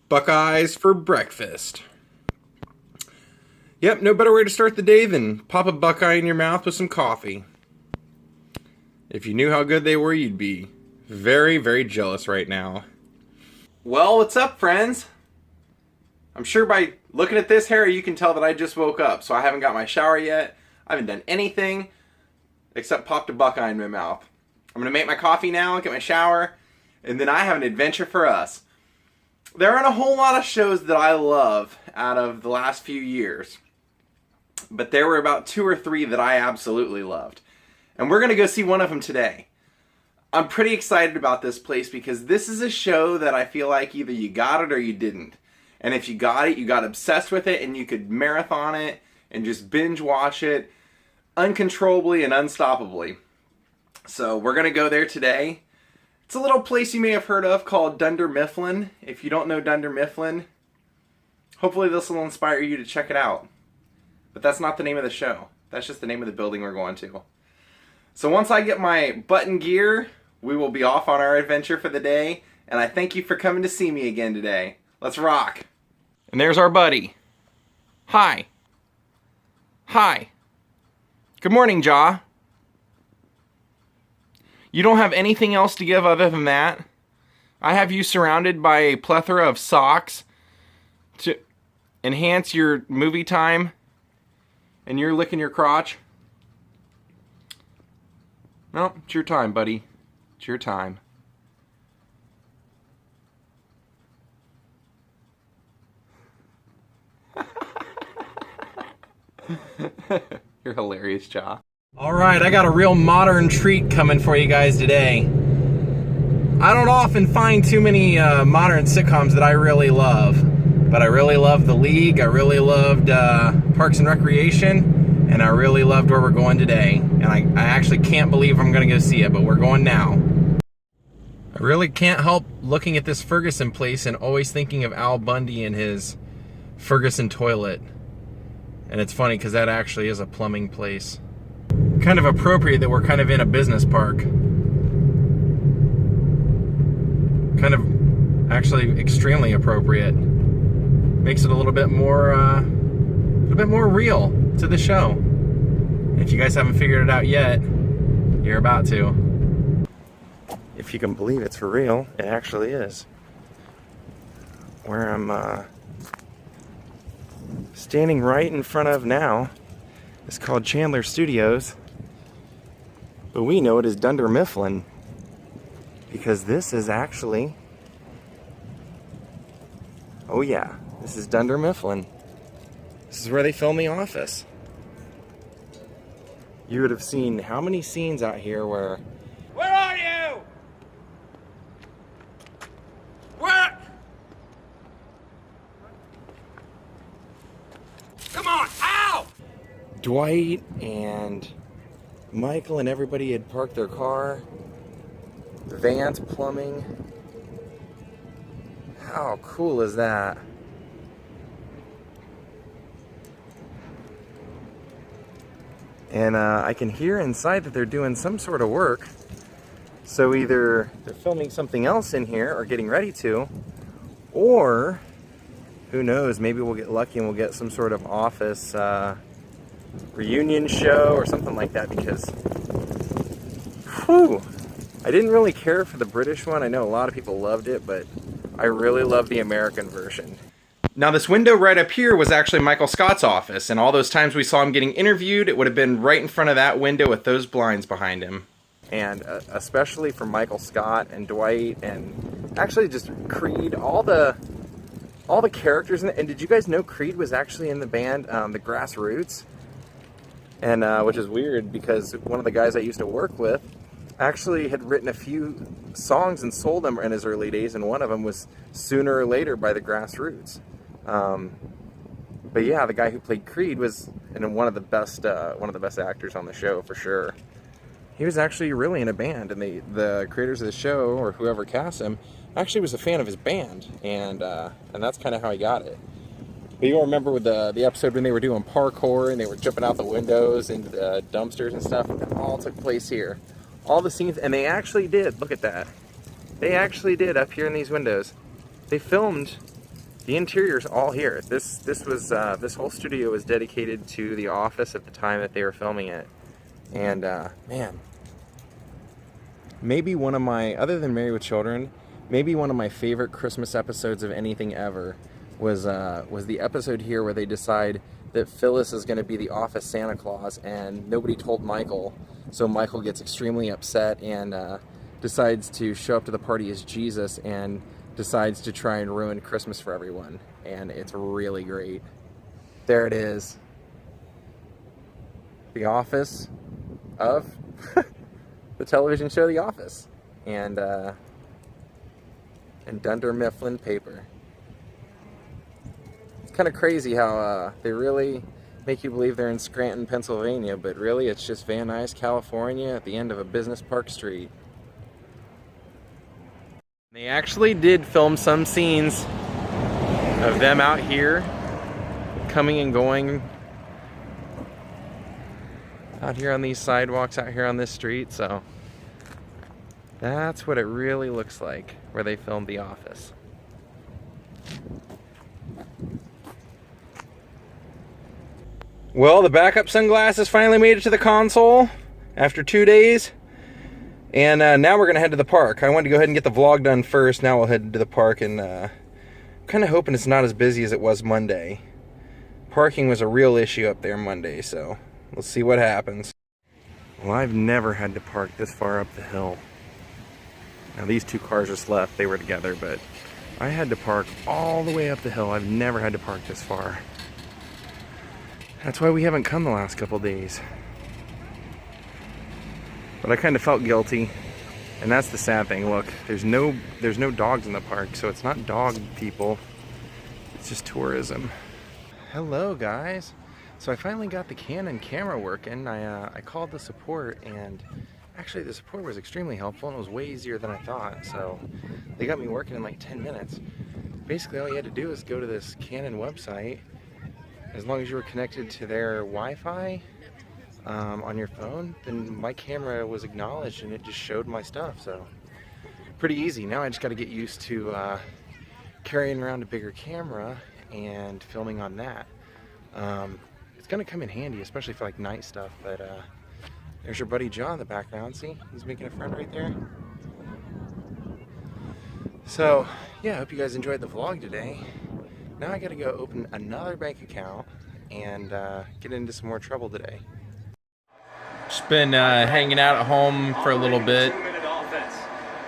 Buckeyes for breakfast. Yep, no better way to start the day than pop a Buckeye in your mouth with some coffee. If you knew how good they were, you'd be very, very jealous right now. Well, what's up, friends? I'm sure by looking at this hair, you can tell that I just woke up, so I haven't got my shower yet. I haven't done anything except popped a Buckeye in my mouth. I'm going to make my coffee now, get my shower, and then I have an adventure for us. There aren't a whole lot of shows that I love out of the last few years, but there were about 2 or 3 that I absolutely loved. And we're going to go see one of them today. I'm pretty excited about this place because this is a show that I feel like either you got it or you didn't. And if you got it, you got obsessed with it and you could marathon it and just binge watch it uncontrollably and unstoppably. So we're going to go there today. It's a little place you may have heard of called Dunder, Mifflin. If you don't know Dunder, Mifflin, hopefully this will inspire you to check it out. But that's not the name of the show. That's just the name of the building we're going to. So once I get my butt in gear, we will be off on our adventure for the day. And I thank you for coming to see me again today. Let's rock. And there's our buddy. Hi. Hi. Good morning, Jaw. You don't have anything else to give other than that? I have you surrounded by a plethora of socks to enhance your movie time, and you're licking your crotch? No, it's your time, buddy. It's your time. You're hilarious, Jaw. Alright, I got a real modern treat coming for you guys today. I don't often find too many modern sitcoms that I really love. But I really loved The League, I really loved Parks and Recreation, and I really loved Where We're Going Today. And I actually can't believe I'm going to go see it, but we're going now. I really can't help looking at this Ferguson place and always thinking of Al Bundy and his Ferguson toilet. And it's funny because that actually is a plumbing place. Kind of appropriate that we're kind of in a business park. Kind of actually extremely appropriate. Makes it a little bit more real to the show. And if you guys haven't figured it out yet, you're about to. If you can believe it's for real, it actually is. Where I'm standing right in front of now is called Chandler Studios, but we know it as Dunder Mifflin because this is actually, oh yeah, this is Dunder Mifflin. This is where they film The Office. You would have seen how many scenes out here where are you? Where? Come on, ow! Dwight and Michael and everybody had parked their car. Vance Plumbing. How cool is that? And I can hear inside that they're doing some sort of work. So either they're filming something else in here or getting ready to, or who knows, maybe we'll get lucky and we'll get some sort of Office reunion show or something like that because, whew, I didn't really care for the British one. I know a lot of people loved it, but I really love the American version. Now this window right up here was actually Michael Scott's office, and all those times we saw him getting interviewed, it would have been right in front of that window with those blinds behind him. And especially for Michael Scott and Dwight and actually just Creed, all the characters in it. And did you guys know Creed was actually in the band, the Grassroots? And which is weird because one of the guys I used to work with actually had written a few songs and sold them in his early days, and one of them was Sooner or Later by the Grassroots. But yeah, the guy who played Creed was one of the best actors on the show for sure. He was actually really in a band, and the creators of the show, or whoever cast him, actually was a fan of his band, and that's kind of how he got it. But you'll remember with the episode when they were doing parkour and they were jumping out the windows into the dumpsters and stuff, it all took place here. All the scenes, and they actually did, look at that. They actually did up here in these windows. They filmed The interior's all here. This whole studio was dedicated to The Office at the time that they were filming it. And man, maybe one of my, other than Married with Children, maybe one of my favorite Christmas episodes of anything ever was the episode here where they decide that Phyllis is going to be the Office Santa Claus, and nobody told Michael, so Michael gets extremely upset and decides to show up to the party as Jesus and decides to try and ruin Christmas for everyone, and it's really great. There it is. The Office of the television show The Office, and Dunder Mifflin paper. It's kind of crazy how they really make you believe they're in Scranton, Pennsylvania, but really it's just Van Nuys, California, at the end of a business park street. They actually did film some scenes of them out here, coming and going out here on these sidewalks, out here on this street, so that's what it really looks like where they filmed The Office. Well, the backup sunglasses finally made it to the console after 2 days. And now we're going to head to the park. I wanted to go ahead and get the vlog done first. Now we'll head to the park, and I'm kind of hoping it's not as busy as it was Monday. Parking was a real issue up there Monday, so we'll see what happens. Well, I've never had to park this far up the hill. Now these two cars just left, they were together, but I had to park all the way up the hill. I've never had to park this far. That's why we haven't come the last couple days. But I kind of felt guilty, and that's the sad thing. Look, there's no dogs in the park, so it's not dog people, it's just tourism. Hello guys. So I finally got the Canon camera working. I called the support, and actually the support was extremely helpful, and it was way easier than I thought. So they got me working in like 10 minutes. Basically all you had to do is go to this Canon website. As long as you were connected to their Wi-Fi on your phone, then my camera was acknowledged and it just showed my stuff. So pretty easy. Now I just got to get used to carrying around a bigger camera and filming on that. It's gonna come in handy, especially for like night stuff. But there's your buddy John in the background. See, he's making a friend right there. So yeah, I hope you guys enjoyed the vlog today. Now I gotta go open another bank account and get into some more trouble today. Just been hanging out at home for a little bit,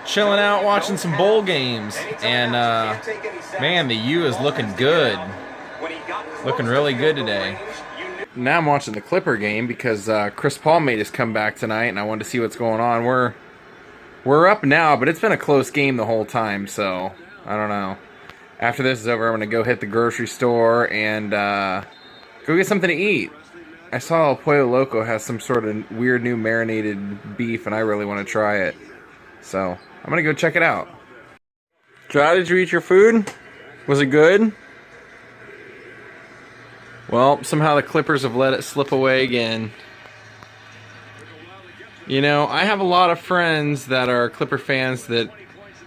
chilling out, watching some bowl games, and man, the U is looking good, looking really good today. Now I'm watching the Clipper game because Chris Paul made his comeback tonight, and I wanted to see what's going on. We're up now, but it's been a close game the whole time, so I don't know. After this is over, I'm going to go hit the grocery store and go get something to eat. I saw El Pollo Loco has some sort of weird new marinated beef, and I really want to try it. So I'm going to go check it out. Jai, did you eat your food? Was it good? Well, somehow the Clippers have let it slip away again. You know, I have a lot of friends that are Clipper fans that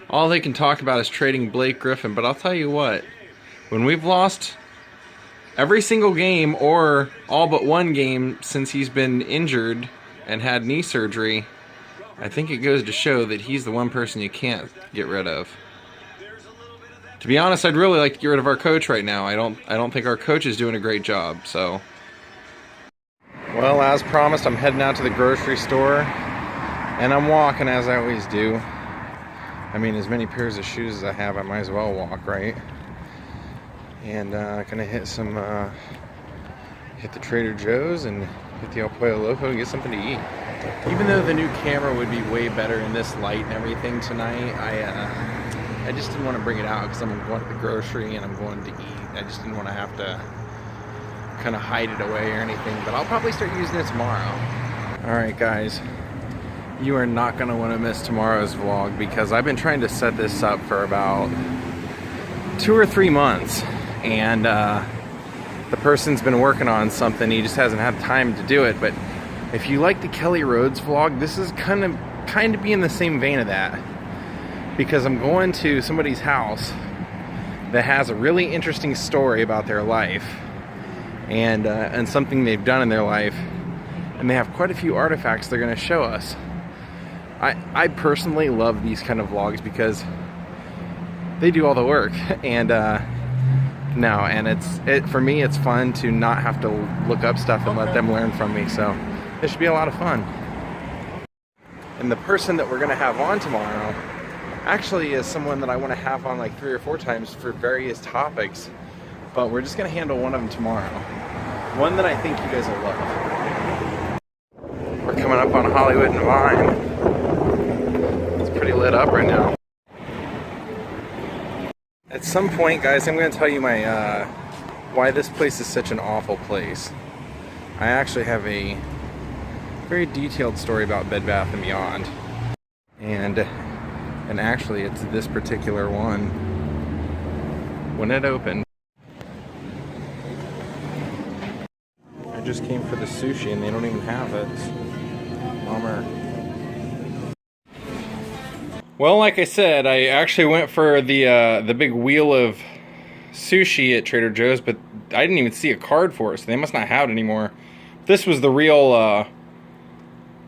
all they can talk about is trading Blake Griffin, but I'll tell you what, when we've lost every single game or all but one game since he's been injured and had knee surgery, I think it goes to show that he's the one person you can't get rid of. To be honest, I'd really like to get rid of our coach right now. I don't think our coach is doing a great job, so. Well, as promised, I'm heading out to the grocery store, and I'm walking as I always do. I mean, as many pairs of shoes as I have, I might as well walk, right? And gonna hit some, hit the Trader Joe's and hit the El Pollo Loco and get something to eat. Even though the new camera would be way better in this light and everything tonight, I just didn't want to bring it out because I'm going to the grocery and I'm going to eat. I just didn't want to have to kind of hide it away or anything, but I'll probably start using it tomorrow. Alright guys, you are not going to want to miss tomorrow's vlog because I've been trying to set this up for about 2 or 3 months, and the person's been working on something, he just hasn't had time to do it. But if you like the Kelly Rhodes vlog, this is kind of be in the same vein of that, because I'm going to somebody's house that has a really interesting story about their life and something they've done in their life, and they have quite a few artifacts they're going to show us. I personally love these kind of vlogs because they do all the work, and for me it's fun to not have to look up stuff and let them learn from me. So it should be a lot of fun. And the person that we're going to have on tomorrow actually is someone that I want to have on like 3 or 4 times for various topics, but we're just going to handle one of them tomorrow. One that I think you guys will love. We're coming up on Hollywood and Vine. It's pretty lit up right now. At some point, guys, I'm going to tell you my why this place is such an awful place. I actually have a very detailed story about Bed Bath & Beyond, and actually it's this particular one. When it opened, I just came for the sushi and they don't even have it. Bummer. Well, like I said, I actually went for the big wheel of sushi at Trader Joe's, but I didn't even see a card for it, so they must not have it anymore. This was the real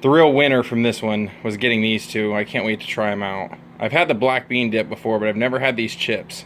winner from this one, was getting these two. I can't wait to try them out. I've had the black bean dip before, but I've never had these chips.